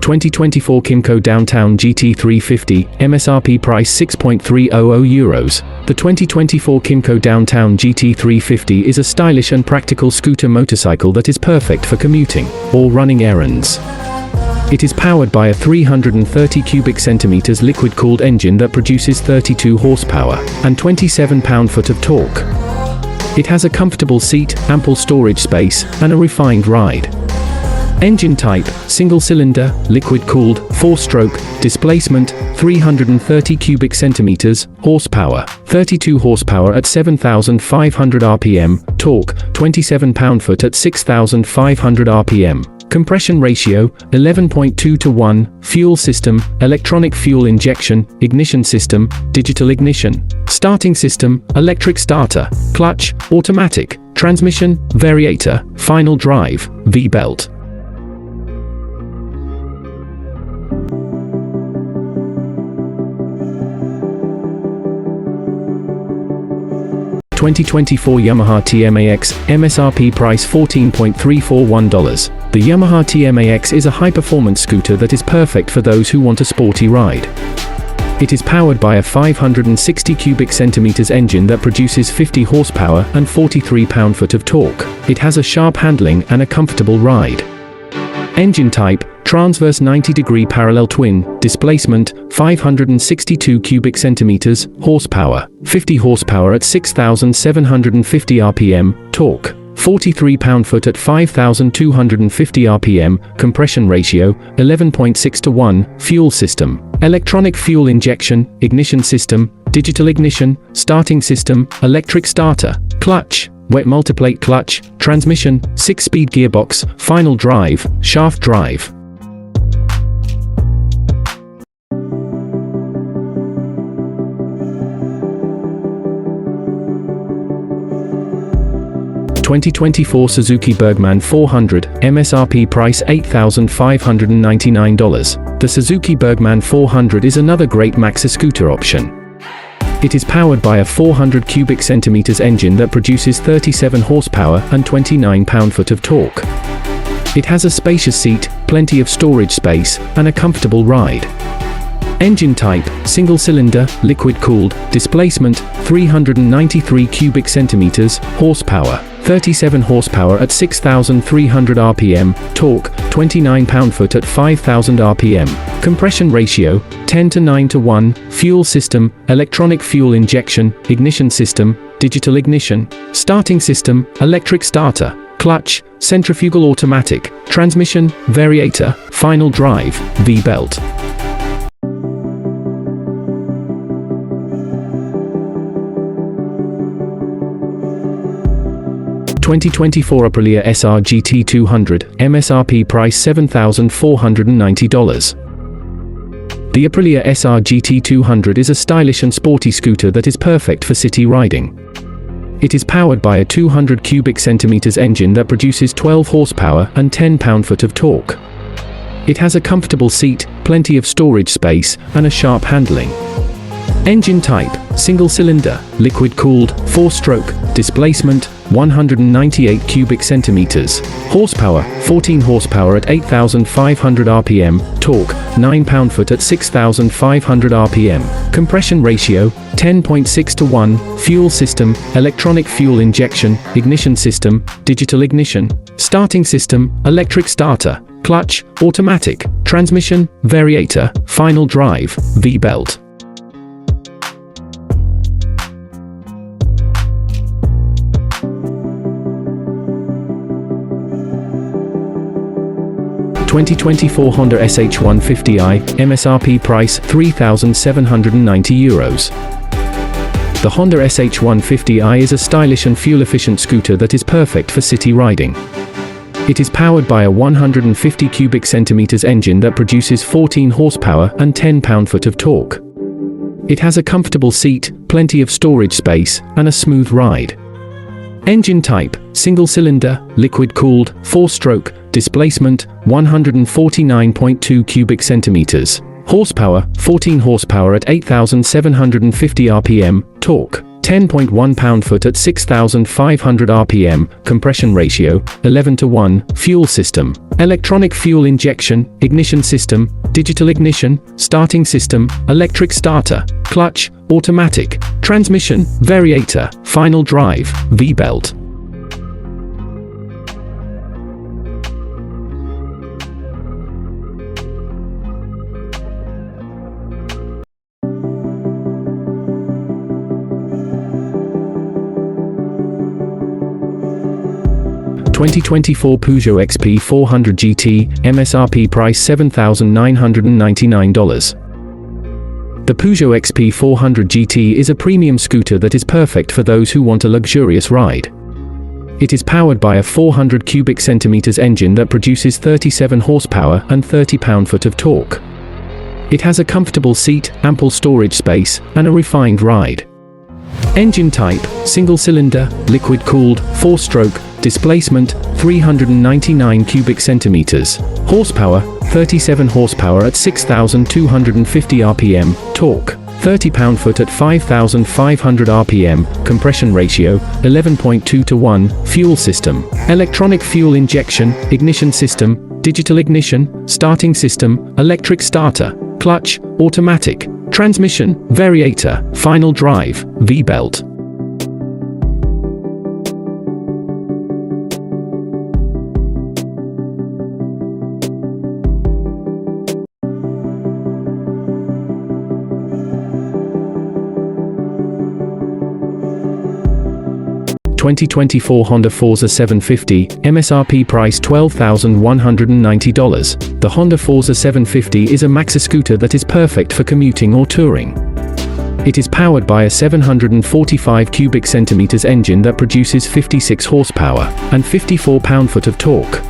2024 Kymco Downtown GT350, MSRP price €6.300. The 2024 Kymco Downtown GT350 is a stylish and practical scooter motorcycle that is perfect for commuting or running errands. It is powered by a 330 cubic centimeters liquid-cooled engine that produces 32 horsepower and 27 pound-foot of torque. It has a comfortable seat, ample storage space, and a refined ride. Engine type: single-cylinder, liquid-cooled, 4-stroke, displacement, 330 cubic centimeters, horsepower, 32 horsepower at 7,500 RPM, torque, 27 pound-foot at 6,500 RPM. Compression ratio, 11.2:1, fuel system, electronic fuel injection, ignition system, digital ignition, starting system, electric starter, clutch, automatic, transmission, variator, final drive, V-belt. (2024) Yamaha TMAX, MSRP price $14.341. The Yamaha TMAX is a high-performance scooter that is perfect for those who want a sporty ride. It is powered by a 560 cubic centimeters engine that produces 50 horsepower and 43 pound-foot of torque. It has a sharp handling and a comfortable ride. Engine type: transverse 90-degree parallel twin, displacement, 562 cubic centimeters, horsepower, 50 horsepower at 6,750 RPM, torque, 43 pound-foot at 5,250 RPM, compression ratio, 11.6:1, fuel system, electronic fuel injection, ignition system, digital ignition, starting system, electric starter, clutch, wet multiplate clutch, transmission, 6-speed gearbox, final drive, shaft drive. (2024) Suzuki Burgman 400, MSRP price $8,599. The Suzuki Burgman 400 is another great maxi scooter option. It is powered by a 400 cubic centimeters engine that produces 37 horsepower and 29 pound-foot of torque. It has a spacious seat, plenty of storage space, and a comfortable ride. Engine type: single-cylinder, liquid-cooled, displacement, 393 cubic centimeters, horsepower, 37 horsepower at 6,300 RPM, torque, 29 pound-foot at 5,000 RPM, compression ratio, 10:9:1, fuel system, electronic fuel injection, ignition system, digital ignition, starting system, electric starter, clutch, centrifugal automatic, transmission, variator, final drive, V-belt. (2024) Aprilia SR GT 200, MSRP price $7,490. The Aprilia SR GT 200 is a stylish and sporty scooter that is perfect for city riding. It is powered by a 200 cubic centimeters engine that produces 12 horsepower and 10 pound-foot of torque. It has a comfortable seat, plenty of storage space, and a sharp handling. Engine type: single-cylinder, liquid-cooled, 4-stroke, displacement, 198 cubic centimeters, horsepower, 14 horsepower at 8,500 RPM, torque, 9 pound-foot at 6,500 RPM, compression ratio, 10.6:1, fuel system, electronic fuel injection, ignition system, digital ignition, starting system, electric starter, clutch, automatic, transmission, variator, final drive, V-belt. (2024) Honda SH150i, MSRP price €3,790. The Honda SH150i is a stylish and fuel-efficient scooter that is perfect for city riding. It is powered by a 150 cubic centimeters engine that produces 14 horsepower and 10 pound-foot of torque. It has a comfortable seat, plenty of storage space, and a smooth ride. Engine type: single-cylinder, liquid-cooled, 4-stroke, displacement, 149.2 cubic centimeters, horsepower, 14 horsepower at 8,750 RPM, torque, 10.1 pound-foot at 6,500 RPM, compression ratio, 11:1, fuel system, electronic fuel injection, ignition system, digital ignition, starting system, electric starter, clutch, automatic, transmission, variator, final drive, V-belt. (2024) Peugeot XP 400 GT, MSRP price $7,999. The Peugeot XP 400 GT is a premium scooter that is perfect for those who want a luxurious ride. It is powered by a 400 cubic centimeters engine that produces 37 horsepower and 30 pound-foot of torque. It has a comfortable seat, ample storage space, and a refined ride. Engine type, single-cylinder, liquid-cooled, 4-stroke, displacement, 399 cubic centimeters, horsepower, 37 horsepower at 6,250 RPM, torque, 30 pound-foot at 5,500 RPM, compression ratio, 11.2:1, fuel system, electronic fuel injection, ignition system, digital ignition, starting system, electric starter, clutch, automatic, transmission, variator, final drive, V-belt. (2024) Honda Forza 750, MSRP price $12,190. The Honda Forza 750 is a maxi scooter that is perfect for commuting or touring. It is powered by a 745 cubic centimeters engine that produces 56 horsepower and 54 pound-foot of torque.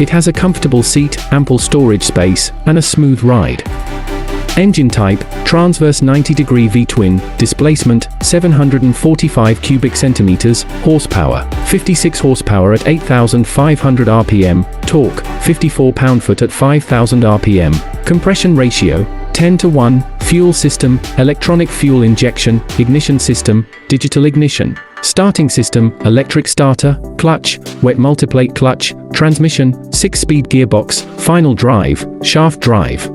It has a comfortable seat, ample storage space, and a smooth ride. Engine type, transverse 90-degree V-twin, displacement, 745 cubic centimeters, horsepower, 56 horsepower at 8,500 RPM, torque, 54 pound-foot at 5,000 RPM, compression ratio, 10:1, fuel system, electronic fuel injection, ignition system, digital ignition, starting system, electric starter, clutch, wet multiplate clutch, transmission, 6-speed gearbox, final drive, shaft drive.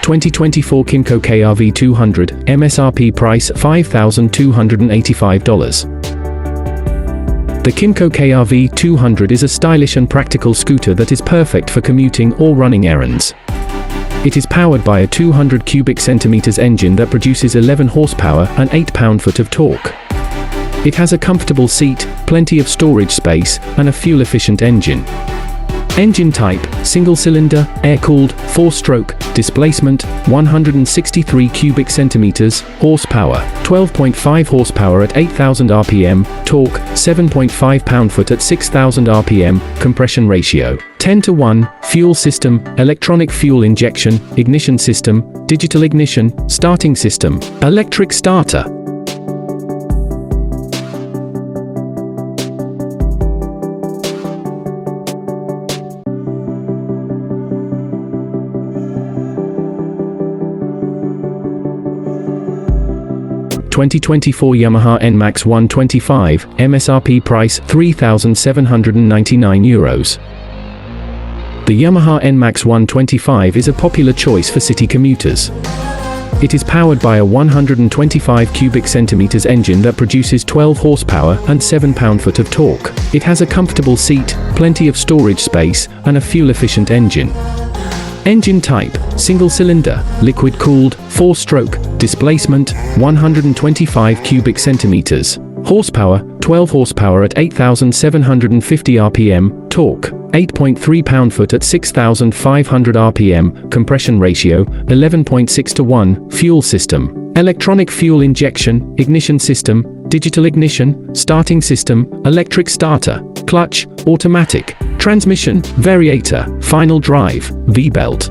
(2024) Kymco KRV 200, MSRP price $5,285. The Kymco KRV 200 is a stylish and practical scooter that is perfect for commuting or running errands. It is powered by a 200 cubic centimeters engine that produces 11 horsepower and 8 pound-foot of torque. It has a comfortable seat, plenty of storage space, and a fuel-efficient engine. Engine type, single-cylinder, air-cooled, 4-stroke, displacement, 163 cubic centimeters, horsepower, 12.5 horsepower at 8,000 RPM, torque, 7.5 pound-foot at 6,000 RPM, compression ratio, 10:1, fuel system, electronic fuel injection, ignition system, digital ignition, starting system, electric starter. (2024) Yamaha Nmax 125, MSRP price €3,799. The Yamaha Nmax 125 is a popular choice for city commuters. It is powered by a 125 cubic centimeters engine that produces 12 horsepower and 7 pound-foot of torque. It has a comfortable seat, plenty of storage space, and a fuel-efficient engine. Engine type, single-cylinder, liquid-cooled, 4-stroke, displacement, 125 cubic centimeters, horsepower, 12 horsepower at 8,750 RPM, torque, 8.3 pound-foot at 6,500 RPM, compression ratio, 11.6:1, fuel system, electronic fuel injection, ignition system, digital ignition, starting system, electric starter, clutch, automatic, transmission, variator, final drive, V-belt.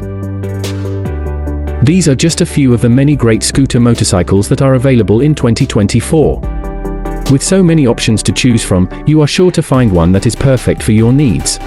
These are just a few of the many great scooter motorcycles that are available in 2024. With so many options to choose from, you are sure to find one that is perfect for your needs.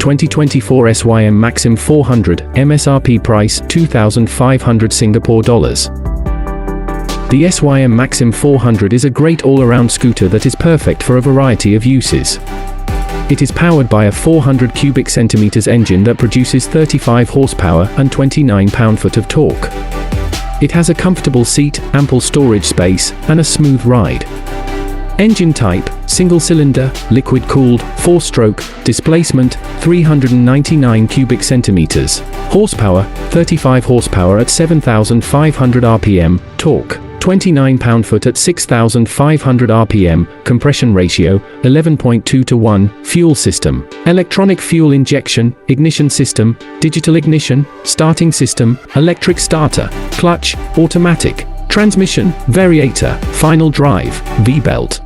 2024 SYM MAXSYM 400, MSRP price $2,500 Singapore dollars. The SYM MAXSYM 400 is a great all-around scooter that is perfect for a variety of uses. It is powered by a 400 cubic centimeters engine that produces 35 horsepower and 29 pound-foot of torque. It has a comfortable seat, ample storage space, and a smooth ride. Engine type: single-cylinder, liquid-cooled, 4-stroke, displacement 399 cubic centimeters, horsepower 35 horsepower at 7,500 rpm, torque 29 pound-foot at 6,500 rpm, compression ratio 11.2:1, fuel system: electronic fuel injection, ignition system, digital ignition, starting system, electric starter, clutch, automatic, transmission, variator, final drive, V-belt.